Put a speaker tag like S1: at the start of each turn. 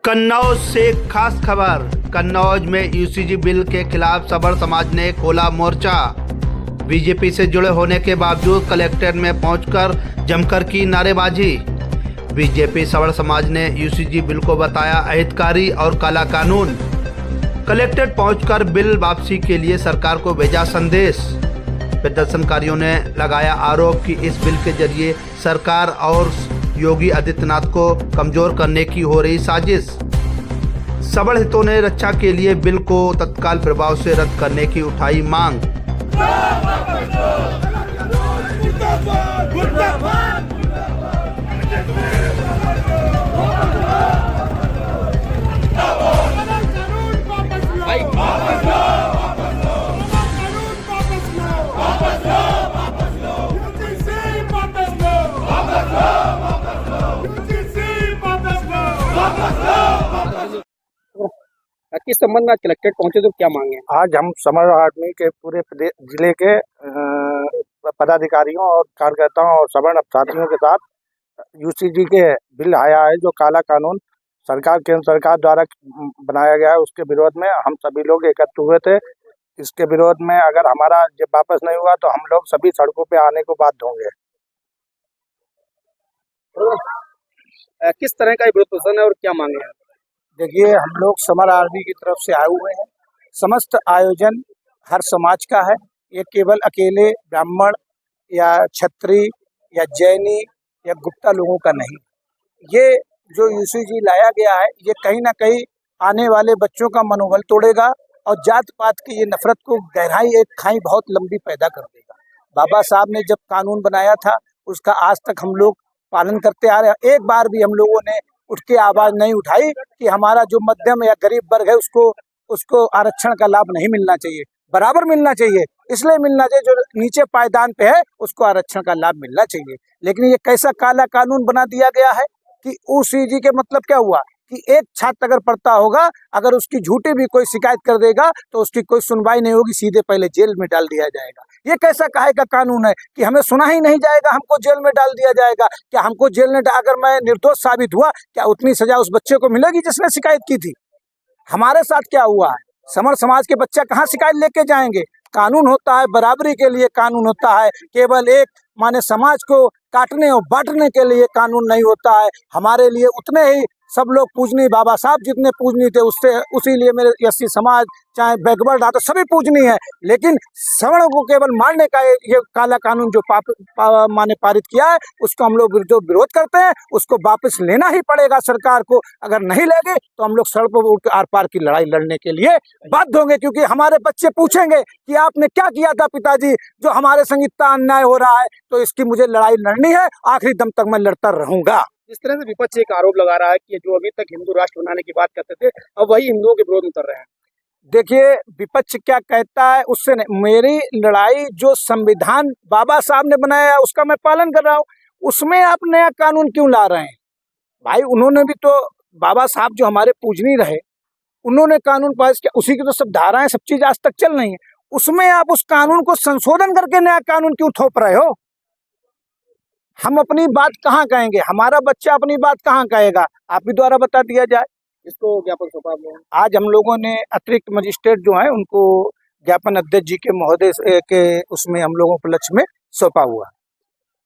S1: कन्नौज से खास खबर। कन्नौज में यूसीजी बिल के खिलाफ सबर समाज ने खोला मोर्चा। बीजेपी से जुड़े होने के बावजूद कलेक्ट्रेट में पहुंचकर जमकर की नारेबाजी। बीजेपी सबर समाज ने यूसीजी बिल को बताया अहितकारी और काला कानून। कलेक्ट्रेट पहुंचकर बिल वापसी के लिए सरकार को भेजा संदेश। प्रदर्शनकारियों ने लगाया आरोप कि इस बिल के जरिए सरकार और योगी आदित्यनाथ को कमजोर करने की हो रही साजिश। सबल हितों ने रक्षा के लिए बिल को तत्काल प्रभाव से रद्द करने की उठाई मांग।
S2: किस संबंध में कलेक्ट्रेट पहुंचे तो क्या मांगे?
S3: आज हम समर आर्मी के पूरे जिले के पदाधिकारियों और कार्यकर्ताओं और सवर्ण साथियों के साथ यूसीजी के बिल आया है जो काला कानून केंद्र सरकार द्वारा बनाया गया है, उसके विरोध में हम सभी लोग एकत्र हुए थे। इसके विरोध में अगर हमारा जब वापस नहीं हुआ तो हम लोग सभी सड़कों पे आने को बाध्य होंगे।
S2: किस तरह का विरोध प्रदर्शन है और क्या मांगे हैं?
S3: देखिए, हम लोग समर आर्मी की तरफ से आए हुए हैं। समस्त आयोजन हर समाज का है, ये केवल अकेले ब्राह्मण या क्षत्रिय या जैनी या गुप्ता लोगों का नहीं। ये जो यूसीजी लाया गया है ये कहीं ना कहीं आने वाले बच्चों का मनोबल तोड़ेगा और जात पात की ये नफरत को गहराई एक खाई बहुत लंबी पैदा कर देगा। बाबा साहब ने जब कानून बनाया था उसका आज तक हम लोग पालन करते आ रहे हैं। एक बार भी हम लोगों ने उठ के आवाज नहीं उठाई कि हमारा जो मध्यम या गरीब वर्ग है उसको आरक्षण का लाभ नहीं मिलना चाहिए, बराबर मिलना चाहिए। इसलिए मिलना चाहिए जो नीचे पायदान पे है उसको आरक्षण का लाभ मिलना चाहिए। लेकिन ये कैसा काला कानून बना दिया गया है कि यूसीजी के मतलब क्या हुआ कि एक छात्र अगर पढ़ता होगा, अगर उसकी झूठी भी कोई शिकायत कर देगा तो उसकी कोई सुनवाई नहीं होगी, सीधे पहले जेल में डाल दिया जाएगा। ये कैसा काहे का कानून है कि हमें सुना ही नहीं जाएगा, हमको जेल में डाल दिया जाएगा? क्या हमको जेल में अगर मैं निर्दोष साबित हुआ क्या उतनी सजा उस बच्चे को मिलेगी जिसने शिकायत की थी? हमारे साथ क्या हुआ है? समर समाज के बच्चा कहाँ शिकायत लेके जाएंगे? कानून होता है बराबरी के लिए, कानून होता है केवल एक माने समाज को काटने और बांटने के लिए कानून नहीं होता है। हमारे लिए उतने ही सब लोग पूजनीय, बाबा साहब जितने पूजनीय थे उससे उसी लिए मेरे एससी समाज चाहे बैकवर्ड आता सभी पूजनीय है। लेकिन सवर्ण को केवल मारने का ये काला कानून जो माने पारित किया है उसको हम लोग जो विरोध करते हैं उसको वापस लेना ही पड़ेगा सरकार को। अगर नहीं लेंगे तो हम लोग सड़कों पर उठ आर पार की लड़ाई लड़ने के लिए बाध्य होंगे, क्योंकि हमारे बच्चे पूछेंगे कि आपने क्या किया था पिताजी जो हमारे संग इतना अन्याय हो रहा है। तो इसकी मुझे लड़ाई लड़नी है, आखिरी दम तक मैं लड़ता रहूंगा।
S2: इस तरह से विपक्ष एक आरोप लगा रहा है कि जो अभी तक हिंदू राष्ट्र बनाने की बात करते थे अब वही हिंदुओं के विरोध में उतर रहे हैं।
S3: देखिए, विपक्ष क्या कहता है उससे नहीं, मेरी लड़ाई जो संविधान बाबा साहब ने बनाया है उसका मैं पालन कर रहा हूँ। उसमें आप नया कानून क्यों ला रहे हैं भाई? उन्होंने भी तो बाबा साहब जो हमारे पूजनीय रहे उन्होंने कानून पास किया, उसी की तो सब धाराएं सब चीज आज तक चल रही है। उसमें आप उस कानून को संशोधन करके नया कानून क्यों थोप रहे हो? हम अपनी बात कहाँ कहेंगे? हमारा बच्चा अपनी बात कहाँ कहेगा? आप ही द्वारा बता दिया जाए।
S2: इसको ज्ञापन सौंपा
S3: आज हम लोगों ने अतिरिक्त मजिस्ट्रेट जो है उनको ज्ञापन अध्यक्ष जी के महोदय के उसमें हम लोगों के लक्ष्य में सौंपा हुआ।